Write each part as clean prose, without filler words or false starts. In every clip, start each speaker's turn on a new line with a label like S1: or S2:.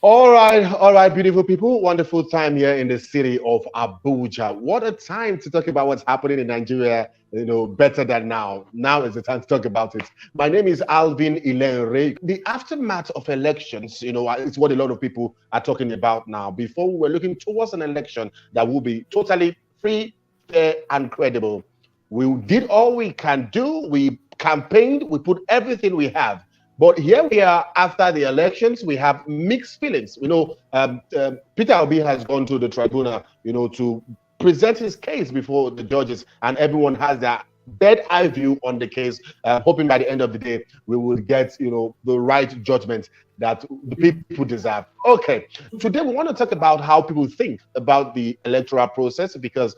S1: All right, beautiful people. Wonderful time here in the city of Abuja. What a time to talk about what's happening in Nigeria, better than now. Now is the time to talk about it. My name is Alvin Ilenre. The aftermath of elections, it's what a lot of people are talking about now. Before we were looking towards an election that will be totally free, fair, and credible. We did all we can do. We campaigned. We put everything we have. But here we are after the elections. We have mixed feelings. Peter Obi has gone to the tribunal, to present his case before the judges, and everyone has their bird eye view on the case, hoping by the end of the day we will get, the right judgment that the people deserve. Okay, today we want to talk about how people think about the electoral process because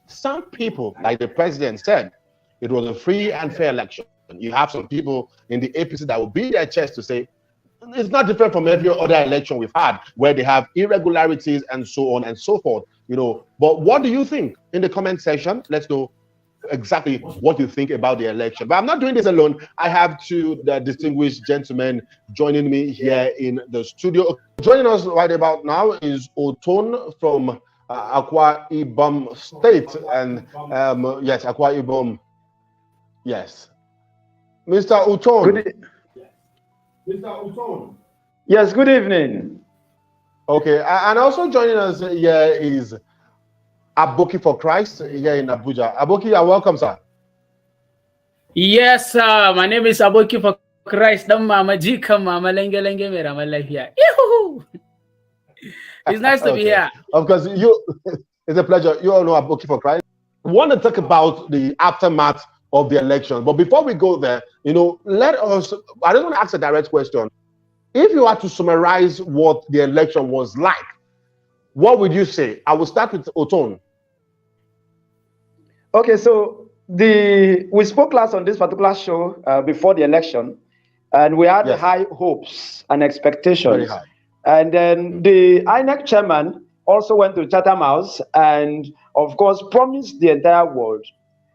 S1: some people, like the president said, it was a free and fair election. You have some people in the APC that will beat their chest to say it's not different from every other election we've had where they have irregularities and so on and so forth. But what do you think? In the comment section, let's know exactly what you think about the election. But I'm not doing this alone. I have two distinguished gentlemen joining me here in the studio. Joining us right about now is Oton from Akwa Ibom State, and yes, Akwa Ibom. Yes. Mr. Uton.
S2: Mr. Uton. Yes, good evening.
S1: Okay, and also joining us here is Aboki for Christ here in Abuja. Aboki, you're welcome, sir.
S3: Yes, sir. My name is Aboki for Christ. Mama Jika Mama Lenge Lenge Mera Malahia. It's nice to be here.
S1: Of course, it's a pleasure. You all know Aboki for Christ. We want to talk about the aftermath of the election. But before we go there, I don't want to ask a direct question. If you had to summarize what the election was like, what would you say? I will start with Oton.
S2: Okay, so we spoke last on this particular show before the election, and we had high hopes and expectations.
S1: Very high.
S2: And then the INEC chairman also went to Chatham House and, of course, promised the entire world.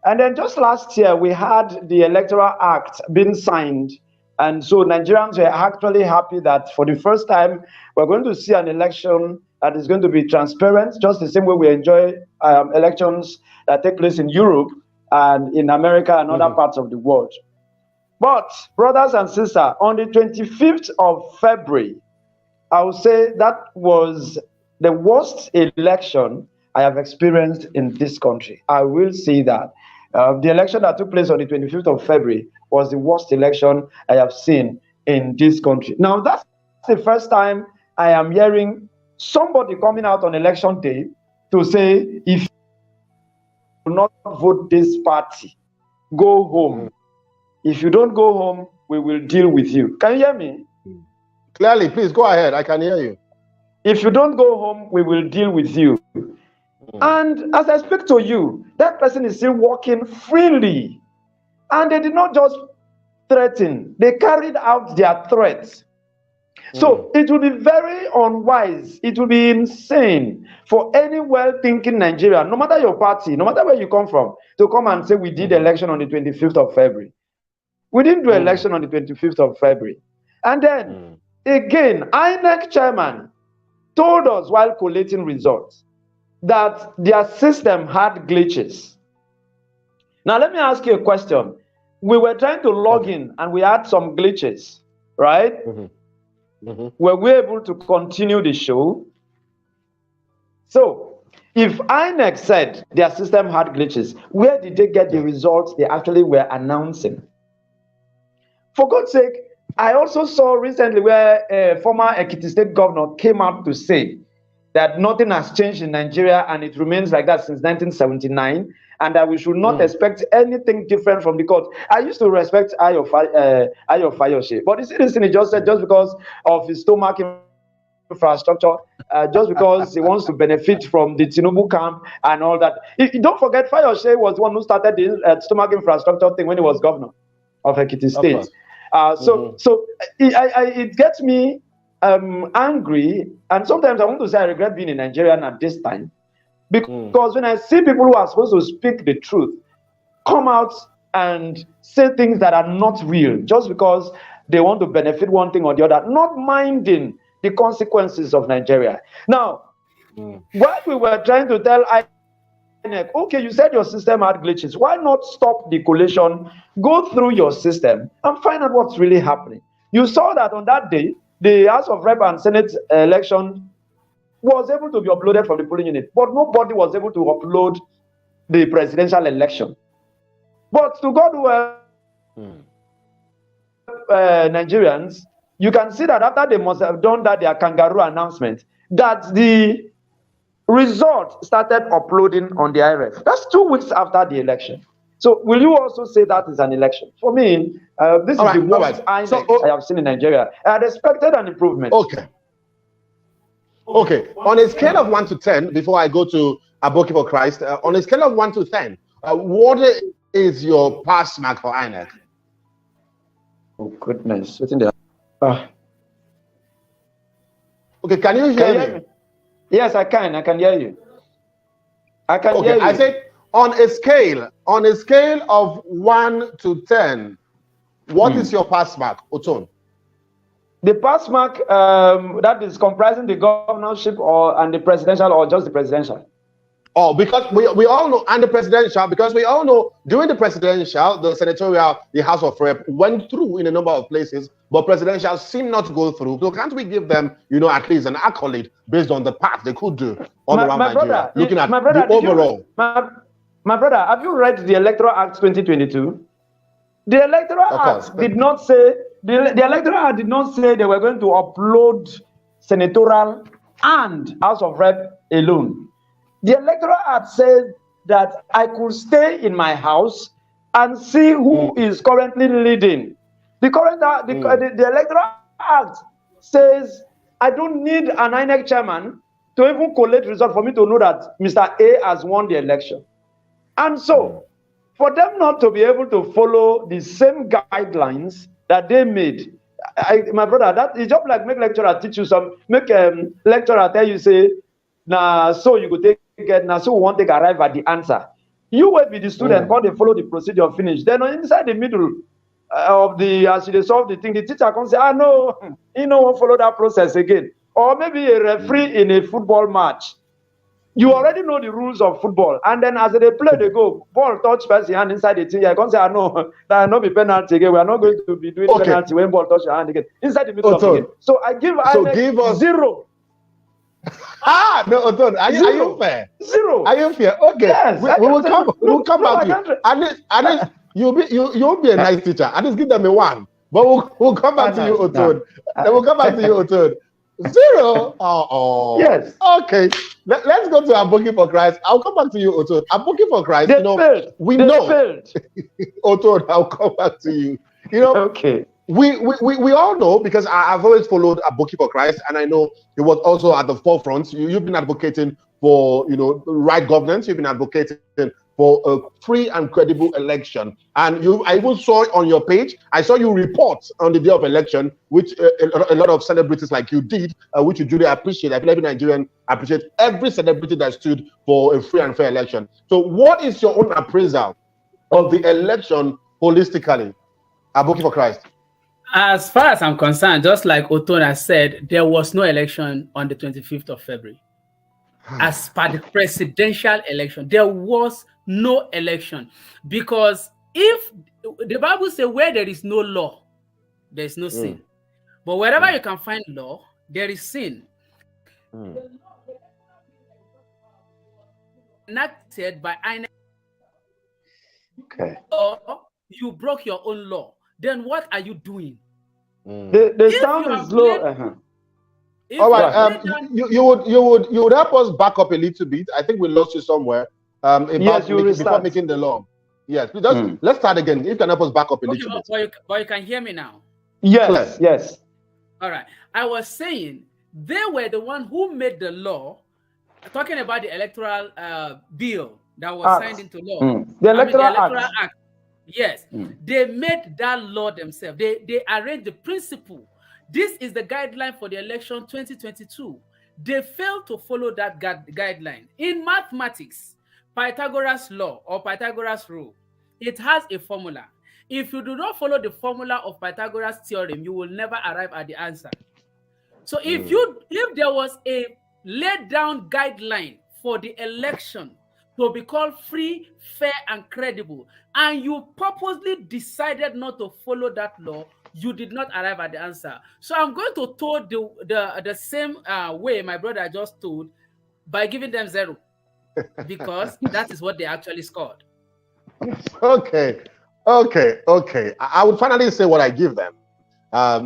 S2: And then just last year, we had the Electoral Act being signed. And so Nigerians were actually happy that for the first time, we're going to see an election that is going to be transparent, just the same way we enjoy elections that take place in Europe and in America and other parts of the world. But, brothers and sisters, on the 25th of February, I would say that was the worst election I have experienced in this country. I will say that. The election that took place on the 25th of February was the worst election I have seen in this country. Now, that's the first time I am hearing somebody coming out on election day to say, if you do not vote this party, go home. If you don't go home, we will deal with you. Can you hear me?
S1: Clearly, please go ahead. I can hear you.
S2: If you don't go home, we will deal with you. And as I speak to you, that person is still walking freely. And they did not just threaten, they carried out their threats. So it will be very unwise, it will be insane for any well-thinking Nigerian, no matter your party, no matter where you come from, to come and say we did election on the 25th of February. We didn't do election on the 25th of February. And then, again, INEC chairman told us while collating results that their system had glitches. Now, let me ask you a question. We were trying to log in and we had some glitches, right? Were we able to continue the show? So, if INEC said their system had glitches, where did they get the results they actually were announcing? For God's sake, I also saw recently where a former Ekiti State governor came out to say that nothing has changed in Nigeria and it remains like that since 1979, and that we should not expect anything different from the court. I used to respect Ayo Fayose, but you see this thing he just said, just because of his stomach infrastructure, just because he wants to benefit from the Tinubu camp and all that. Don't forget, Fayose was the one who started the stomach infrastructure thing when he was governor of Ekiti State. So it gets me angry, and sometimes I want to say I regret being a Nigerian at this time, because when I see people who are supposed to speak the truth come out and say things that are not real just because they want to benefit one thing or the other, not minding the consequences of Nigeria. Now, while we were trying to tell INEC, okay, you said your system had glitches. Why not stop the collation, go through your system, and find out what's really happening? You saw that on that day, the House of Rep and Senate election was able to be uploaded from the polling unit, but nobody was able to upload the presidential election. But to God, Nigerians, you can see that after they must have done that, their kangaroo announcement, that the result started uploading on the IRF. That's 2 weeks after the election. So will you also say that is an election? For me, this is the worst INEC I have seen in Nigeria. I had expected an improvement.
S1: Okay. On a scale of 1 to 10, before I go to Aboki for Christ, on a scale of 1 to 10, what is your pass mark for INEC?
S2: Oh goodness! Okay,
S1: can you hear me?
S2: Yes, I can. I can hear you. I can hear you.
S1: I said on a scale of 1 to 10, what is your pass mark, Oton?
S2: The pass mark that is comprising the governorship and the presidential, or just the presidential?
S1: Oh, because we all know, and the presidential, because we all know during the presidential, the senatorial, the House of Rep went through in a number of places, but presidential seem not to go through. So can't we give them, at least an accolade based on the path they could do all around Nigeria, looking at the overall?
S2: My brother, have you read the Electoral Act 2022? The Electoral Act did not say the Electoral Act did not say they were going to upload senatorial and House of Rep alone. The Electoral Act said that I could stay in my house and see who is currently leading. The Electoral Act says I don't need an INEC chairman to even collect results for me to know that Mr. A has won the election. And so, for them not to be able to follow the same guidelines that they made, my brother, that is just like make lecturer teach you some, make lecturer tell you, say, nah, so you could take it, now so we want to arrive at the answer. You will be the student, when they follow the procedure finish. Then inside the middle of as they solve the thing, the teacher can say, no, won't follow that process again. Or maybe a referee in a football match. You already know the rules of football, and then as they play, they go ball touch person hand inside the thing. I can't say, no, that will not be penalty again. We are not going to be doing penalty when ball touch your hand again inside the middle of the game. So I give us 0.
S1: No, Oton, are you fair?
S2: 0.
S1: Are you fair? Okay,
S2: yes,
S1: we will come back to you. At least you'll be a nice teacher. At least give them a 1. But we'll come back to you, Oton. Then we'll come back to you, Oton. 0.
S2: Yes.
S1: Okay. Let's go to Aboki for Christ. I'll come back to you, Oton. Aboki for Christ.
S2: They failed.
S1: We
S2: they
S1: know.
S2: Failed.
S1: Oton, I'll come back to you.
S2: Okay.
S1: We all know, because I've always followed Aboki for Christ, and I know he was also at the forefront. You've been advocating for right governance. You've been advocating for a free and credible election, and I even saw on your page. I saw you report on the day of election, which a lot of celebrities like you did, which you duly appreciate. I feel every Nigerian appreciates every celebrity that stood for a free and fair election. So, what is your own appraisal of the election holistically, Aboki for Christ?
S3: As far as I'm concerned, just like Otona said, there was no election on the 25th of February. As per the presidential election, there was no election. Because if the Bible says where there is no law, there is no sin. But wherever you can find law, there is sin. Enacted by INEC.
S2: Okay.
S3: Or you broke your own law. Then what are you doing?
S2: The sound is low.
S1: All right. You would help us back up a little bit. I think we lost you somewhere. Before making the law. Yes. Let's start again. If you can help us back up a little bit.
S3: But you can hear me now.
S2: Yes. Yes.
S3: All right. I was saying they were the one who made the law, talking about the electoral bill that was signed into law.
S2: The electoral act.
S3: Yes, they made that law themselves. They arranged the principle. This is the guideline for the election 2022. They failed to follow that guideline. In mathematics, Pythagoras law or Pythagoras rule, it has a formula. If you do not follow the formula of Pythagoras theorem, you will never arrive at the answer. So if there was a laid down guideline for the election to be called free, fair, and credible, and you purposely decided not to follow that law, you did not arrive at the answer. So I'm going to told the same way my brother just told by giving them 0, because that is what they actually scored.
S1: Okay. I would finally say what I give them,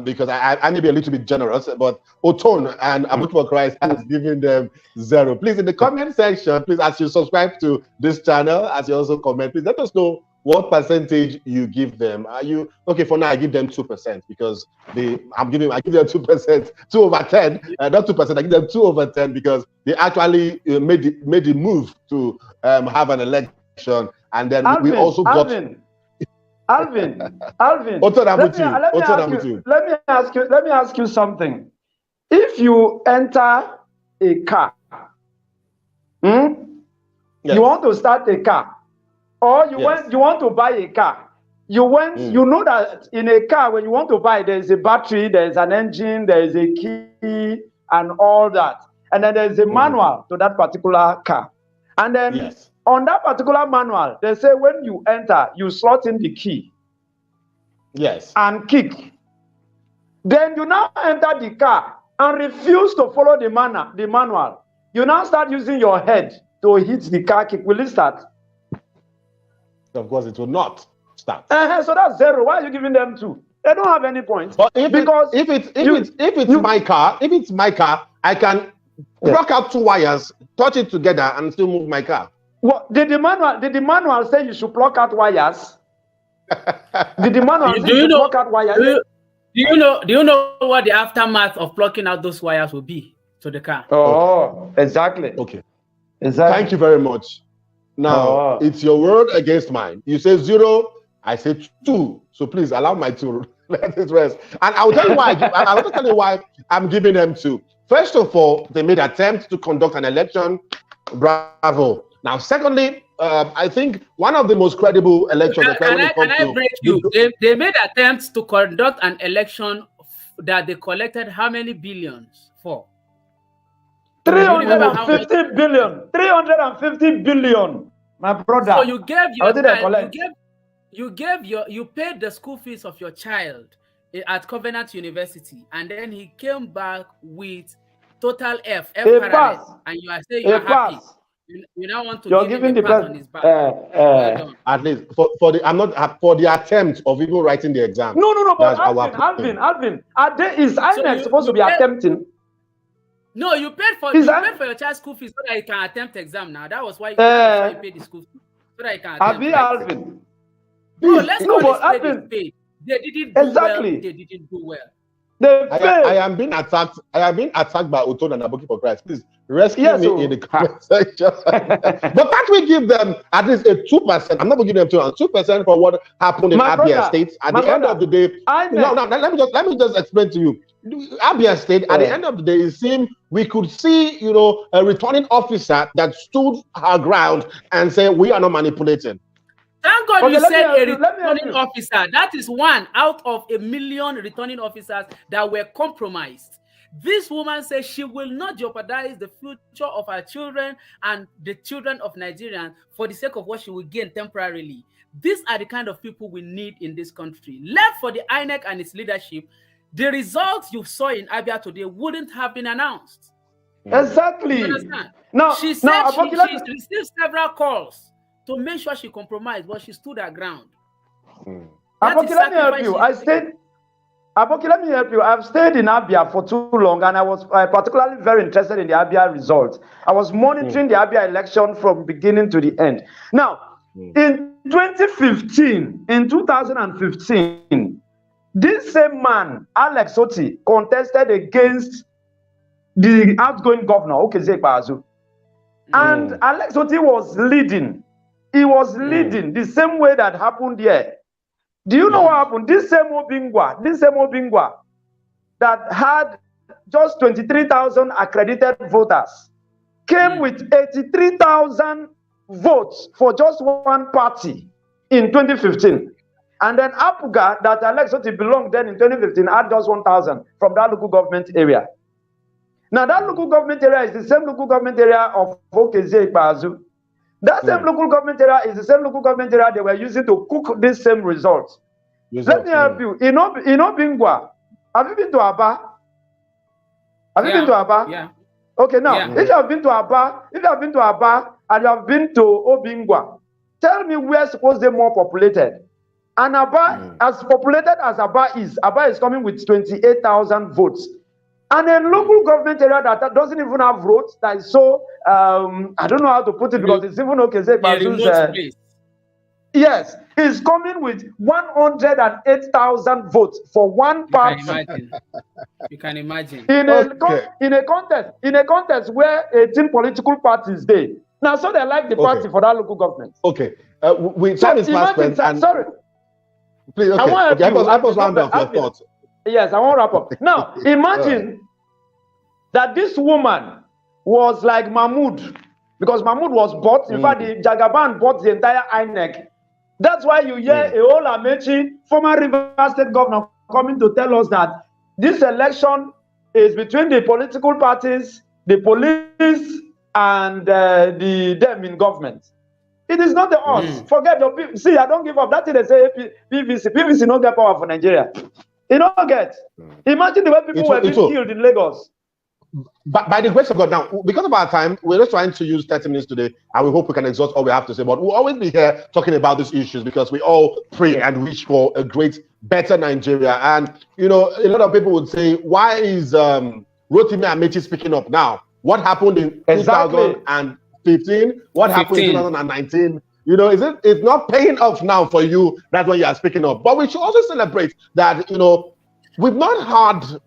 S1: because I may be a little bit generous, but Oton and Abuki for Christ has given them 0. Please, in the comment section, please, as you subscribe to this channel, as you also comment, please let us know what percentage you give them. Are you okay? For now, I give them 2% because I give them 2%, 2 over 10, not 2%. I give them 2 over 10 because they actually made the move to have an election, and then we also got.
S2: Alvin,
S1: let
S2: me ask you something. If you enter a car,
S1: Yes.
S2: you want to start a car, or you want to buy a car. You know that in a car, when you want to buy, there is a battery, there is an engine, there is a key, and all that. And then there is a manual to that particular car. And then on that particular manual, they say when you enter, you slot in the key.
S1: Yes.
S2: And kick. Then you now enter the car and refuse to follow the manual. You now start using your head to hit the car kick. Will it start?
S1: Of course, it will not start.
S2: So that's 0. Why are you giving them 2? They don't have any points.
S1: But if it's my car, I can block out 2 wires, touch it together, and still move my car.
S2: What did the manual say? You should block out wires. Did the manual say you block out wires?
S3: Do you know what the aftermath of plucking out those wires will be to the car?
S2: Oh, exactly.
S1: Okay.
S2: Exactly.
S1: Thank you very much. Now it's your word against mine. You say 0, I say 2. So please allow my 2. Let it rest. And I will tell you why. I will tell you why I'm giving them 2. First of all, they made attempts to conduct an election. Bravo. Now, secondly, I think one of the most credible elections.
S3: Can I break you? They made attempts to conduct an election that they collected how many billions for?
S2: 350 billion. 350 billion. My brother.
S3: So you gave you paid the school fees of your child at Covenant University, and then he came back with total F parallel, and you are saying you're happy. You now want to give him a pat on his back.
S1: At least for the attempt of even writing the exam.
S2: No, but Alvin, is INEC supposed to be attempting?
S3: No, you paid for your child's school fees so that he can attempt exam. Now that was why you paid the school fees so that he can attempt.
S2: Alvin.
S3: No, let's not paid. They didn't do well. They didn't do well.
S1: I am being attacked. I am being attacked by Oton and Abuki for Christ. Please rescue me in the comment section. But can't we give them at least a 2%? I'm not going to give them 2% for what happened in Abia State. At the end of the day, let me just explain to you. Abia State, at the end of the day, it seemed we could see, a returning officer that stood her ground and said, we are not manipulating.
S3: Thank God you said a returning officer. That is 1 out of a million returning officers that were compromised. This woman says she will not jeopardize the future of her children and the children of Nigerians for the sake of what she will gain temporarily. These are the kind of people we need in this country. Left for the INEC and its leadership, the results you saw in Abia today wouldn't have been announced.
S2: Exactly.
S3: You understand?
S2: She
S3: received several calls to make sure she compromised, but she stood her ground.
S2: Aboki, let me help you. Let me help you. I've stayed in Abia for too long, and I was particularly very interested in the Abia results. I was monitoring the Abia election from beginning to the end. Now, in 2015, this same man, Alex Otti, contested against the outgoing governor, Okezie Ikpeazu. And Alex Otti was leading. He was leading the same way that happened here. Do you know what happened? This same Obingwa that had just 23,000 accredited voters came with 83,000 votes for just one party in 2015. And then Apuga, that Alex Otti belonged then in 2015, had just 1,000 from that local government area. Now that local government area is the same local government area of Okezie Ikpeazu. That same local government area is the same local government area they were using to cook this same results. Let me help you. In Obingwa, have you been to Aba? Have you been to Aba?
S3: Yeah.
S2: Okay, now if you have been to Aba, and you have been to Obingwa, tell me where supposed they're more populated. And Aba, as populated as Aba is coming with 28,000 votes. And a local government area that doesn't even have roads, that is so, I don't know how to put it because it's even okay. Yes, is coming with 108,000 votes for one party.
S3: You can imagine.
S2: In a contest where 18 political parties there. Now, so they like the party for that local government.
S1: Okay. Time is fast.
S2: Sorry.
S1: Please, okay. Help us round off your thoughts.
S2: Yes, I want to wrap up. Now, imagine that this woman was like Mahmoud, because Mahmoud was bought. In fact, the Jagaban bought the entire INEC. That's why you hear Eol Amechi, former Rivers State governor, coming to tell us that this election is between the political parties, the police, and them in government. It is not the us. Forget your people. See, I don't give up. That's it. They say PVC. PVC no get power for Nigeria. You don't get. Imagine the way people were being killed in Lagos.
S1: But by the grace of God, now, because of our time, we're just trying to use 30 minutes today, and we hope we can exhaust all we have to say. But we'll always be here talking about these issues because we all pray and wish for a great, better Nigeria. And, you know, a lot of people would say, why is Rotimi Amechi speaking up now? What happened in 2015? What happened in 2019? You know, it's not paying off now for you. That's when you are speaking up. But we should also celebrate that, you know, we've not had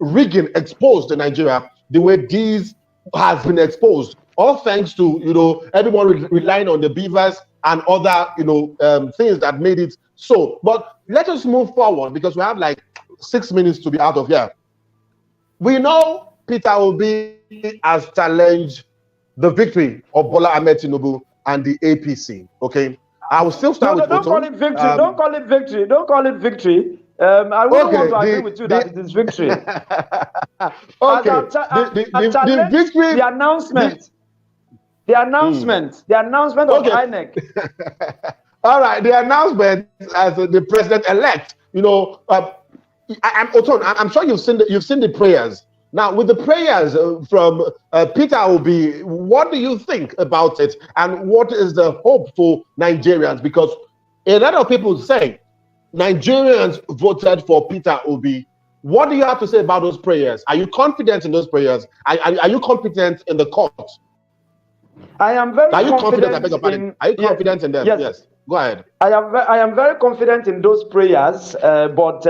S1: rigging exposed in Nigeria the way this has been exposed. All thanks to, you know, everyone relying on the beavers and other, you know, things that made it so. But let us move forward because we have like 6 minutes to be out of here. We know Peter Obi has challenged the victory of Bola Ahmed Tinubu and the APC. Okay, I will still start with
S2: don't call it victory. Don't call it victory. Don't call it victory. I wouldn't want to agree with you that it is victory.
S1: The victory.
S2: The announcement. The announcement of INEC.
S1: All right, the announcement as the president-elect. You know, I'm sure you've seen the prayers. Now, with the prayers from Peter Obi, what do you think about it? And what is the hope for Nigerians? Because a lot of people say Nigerians voted for Peter Obi. What do you have to say about those prayers? Are you confident in those prayers? Are you confident in the court?
S2: I am very confident.
S1: Are you confident in them? Yes. Go ahead.
S2: I am very confident in those prayers, but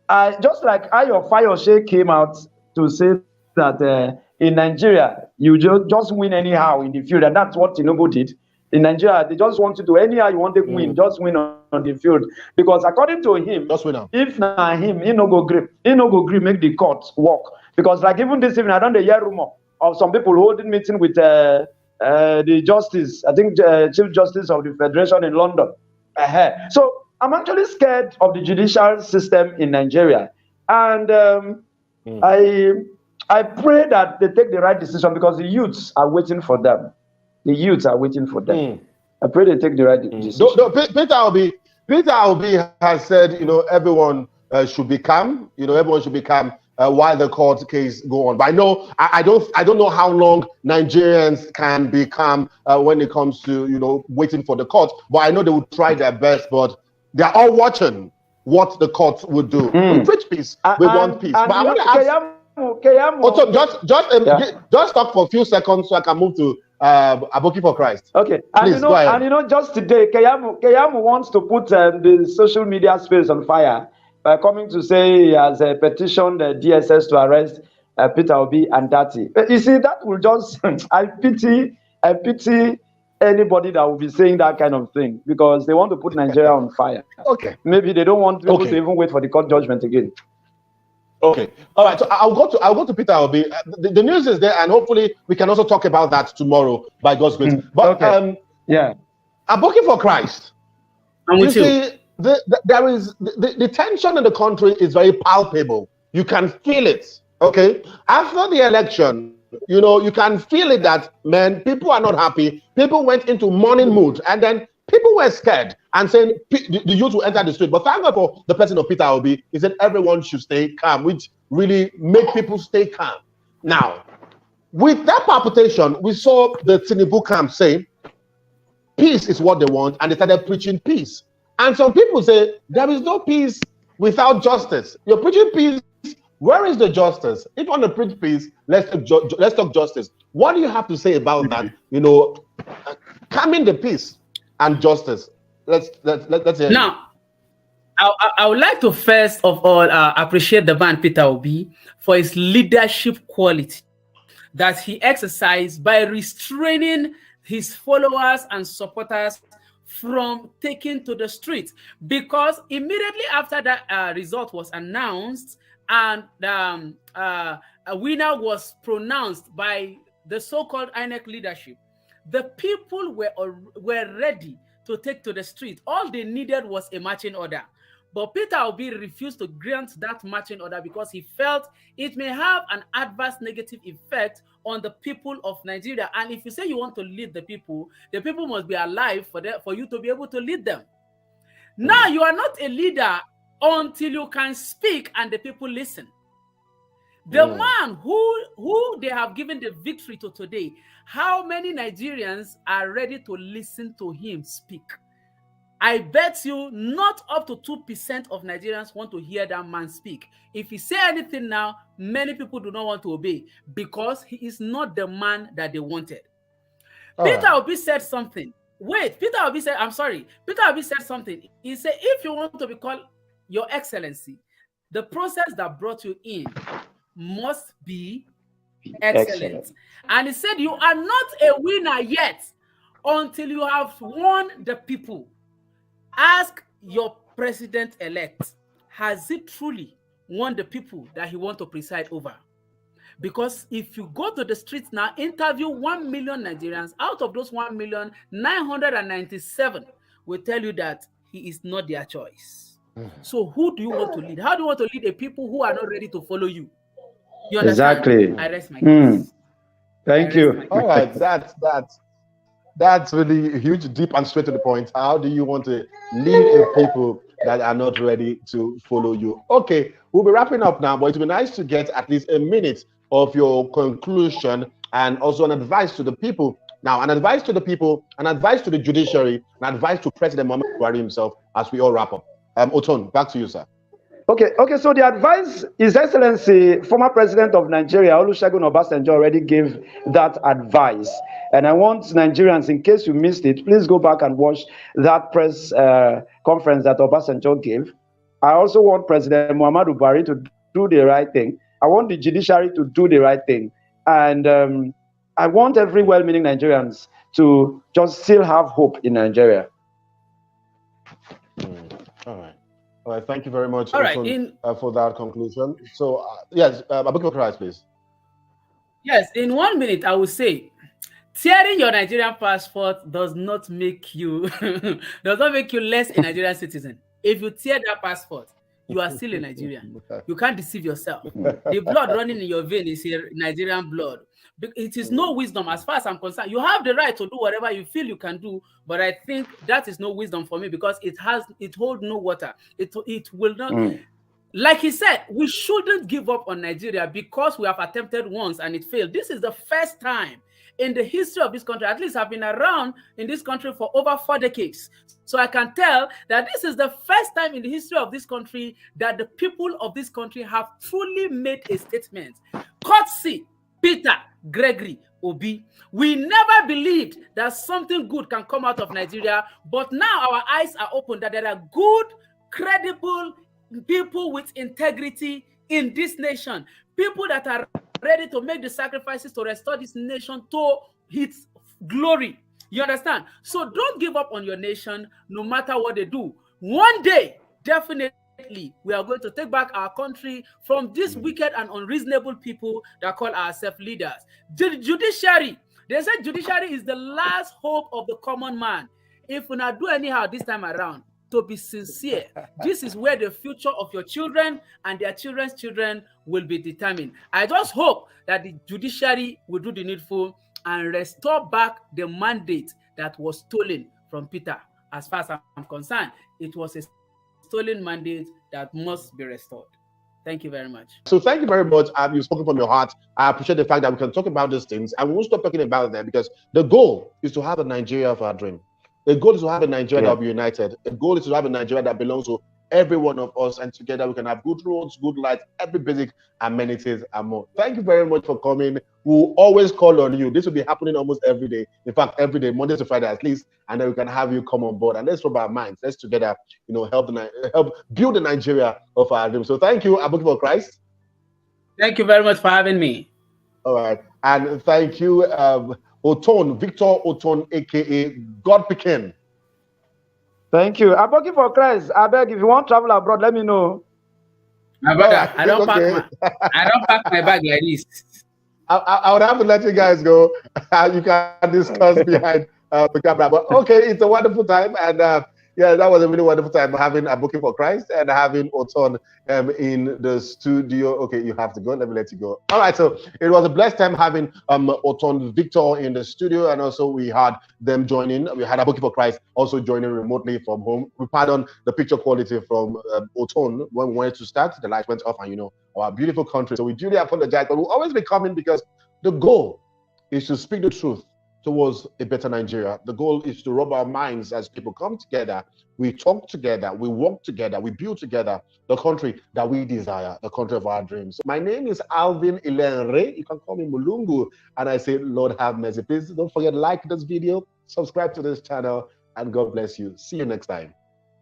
S2: I just like Ayo Fayose came out to say that in Nigeria, you just win anyhow in the field. And that's what Tinubu did. In Nigeria, they just want you to, anyhow you want to win, just win on the field. Because according to him, if not him, he no go grip, make the court work. Because like even this evening, I don't hear rumor of some people holding meeting with the justice, I think Chief Justice of the Federation in London. So I'm actually scared of the judicial system in Nigeria. And I pray that they take the right decision because the youths are waiting for them. The youths are waiting for them. I pray they take the right decision.
S1: Peter Obi has said, you know, everyone should be calm. You know, everyone should be calm while the court case go on. But I don't know how long Nigerians can be calm when it comes to, you know, waiting for the court. But I know they would try their best. But they are all watching what the court would do. We preach peace. We want peace. But I want to ask. Just talk for a few seconds so I can move to Aboki for Christ.
S2: Okay. Please, go ahead. And you know, just today, Keyamo wants to put the social media space on fire by coming to say he has petitioned the DSS to arrest Peter Obi and Dati. You see, that will just I pity anybody that will be saying that kind of thing because they want to put Nigeria on fire.
S1: Okay.
S2: Maybe they don't want people to even wait for the court judgment again.
S1: Okay. All right. So I'll go to Peter Obi. The news is there, and hopefully we can also talk about that tomorrow by God's grace. But Aboki for Christ. You see, there is the tension in the country is very palpable. You can feel it. Okay. After the election, you can feel it that, man, people are not happy. People went into mourning mood, and then people were scared and saying the youth will enter the street. But thank God for the person of Peter Obi. He said everyone should stay calm, which really make people stay calm. Now, with that palpitation, we saw the Tinubu camp saying peace is what they want, and they started preaching peace. And some people say there is no peace without justice. You're preaching peace. Where is the justice? If you want to preach peace, let's talk justice. What do you have to say about that? Calming the peace and justice. Let's hear
S3: now. I would like to first of all appreciate the man Peter Obi for his leadership quality that he exercised by restraining his followers and supporters from taking to the streets, because immediately after that result was announced and a winner was pronounced by the so-called INEC leadership, the people were ready to take to the street. All they needed was a marching order. But Peter Obi refused to grant that marching order because he felt it may have an adverse negative effect on the people of Nigeria. And if you say you want to lead the people must be alive for you to be able to lead them. Now, you are not a leader until you can speak and the people listen. The man who they have given the victory to today, how many Nigerians are ready to listen to him speak? I bet you not up to 2% of Nigerians want to hear that man speak. If he say anything now, many people do not want to obey because he is not the man that they wanted. Peter Obi said something. Wait, Peter Obi said something. He said, if you want to be called Your Excellency, the process that brought you in must be excellent. And he said, you are not a winner yet until you have won the people. Ask your president-elect, has he truly won the people that he wants to preside over? Because if you go to the streets now, interview 1 million Nigerians, out of those 1,997,000 will tell you that he is not their choice. So who do you want to lead? How do you want to lead a people who are not ready to follow you? You understand?
S2: Exactly.
S3: I rest my case.
S2: Thank you.
S1: All right, that's really huge, deep, and straight to the point. How do you want to lead a people that are not ready to follow you? Okay, we'll be wrapping up now, but it would be nice to get at least a minute of your conclusion and also an advice to the people. Now, an advice to the people, an advice to the judiciary, an advice to President Muhammadu Buhari himself as we all wrap up. Oton, back to you, sir.
S2: Okay. So the advice, His Excellency, former President of Nigeria, Olusegun Obasanjo, already gave that advice. And I want Nigerians, in case you missed it, please go back and watch that press conference that Obasanjo gave. I also want President Muhammadu Buhari to do the right thing. I want the judiciary to do the right thing. And I want every well-meaning Nigerians to just still have hope in Nigeria.
S1: All right, thank you very much
S3: for
S1: that conclusion. So, yes, Abubakar Christ, please.
S3: Yes, in 1 minute, I will say, tearing your Nigerian passport does not make you less a Nigerian citizen. If you tear that passport, you are still a Nigerian. You can't deceive yourself. The blood running in your vein is Nigerian blood. It is no wisdom as far as I'm concerned. You have the right to do whatever you feel you can do, but I think that is no wisdom for me because it holds no water. It will not. Like he said, we shouldn't give up on Nigeria because we have attempted once and it failed. This is the first time in the history of this country, at least I've been around in this country for over 4 decades. So I can tell that this is the first time in the history of this country that the people of this country have truly made a statement. Courtesy, Peter Gregory Obi. We never believed that something good can come out of Nigeria, but now our eyes are open that there are good, credible people with integrity in this nation. People that are ready to make the sacrifices to restore this nation to its glory. You understand? So don't give up on your nation no matter what they do. One day, definitely, we are going to take back our country from these wicked and unreasonable people that call ourselves leaders. The judiciary, they said judiciary is the last hope of the common man. If we not do anyhow this time around, to be sincere. This is where the future of your children and their children's children will be determined. I just hope that the judiciary will do the needful and restore back the mandate that was stolen from Peter. As far as I'm concerned, it was a stolen mandate that must be restored. Thank you very much.
S1: So thank you very much. You've spoken from your heart. I appreciate the fact that we can talk about these things and we won't stop talking about them, because the goal is to have a Nigeria of our dream. The goal is to have a Nigeria that will be united. The goal is to have a Nigeria that belongs to every one of us, and together we can have good roads, good lights, every basic amenities and more. Thank you very much for coming. We'll always call on you. This will be happening almost every day. In fact, every day, Monday to Friday at least, and then we can have you come on board and let's rub our minds. Let's together, help build the Nigeria of our dreams. So thank you, Aboki for Christ.
S3: Thank you very much for having me.
S1: All right, and thank you, Oton, Victor Oton, aka God Pikin.
S2: Thank you. Aboki for Christ. I beg, if you want to travel abroad, let me know.
S3: My brother, I don't pack my bag like this.
S1: I would have to let you guys go. You can discuss behind the camera. But okay, it's a wonderful time, and yeah, that was a really wonderful time having Aboki for Christ and having Oton in the studio. Okay, you have to go. Let me let you go. All right, so it was a blessed time having Oton Victor in the studio, and also we had them joining. We had Aboki for Christ also joining remotely from home. We pardon the picture quality from Oton when we wanted to start. The light went off, and our beautiful country. So we duly apologize, but we'll always be coming because the goal is to speak the truth towards a better Nigeria. The goal is to rub our minds as people come together, we talk together, we work together, we build together the country that we desire, the country of our dreams. My name is Alvin Ilenre. You can call me Mulungu. And I say, Lord have mercy. Please don't forget to like this video, subscribe to this channel, and God bless you. See you next time.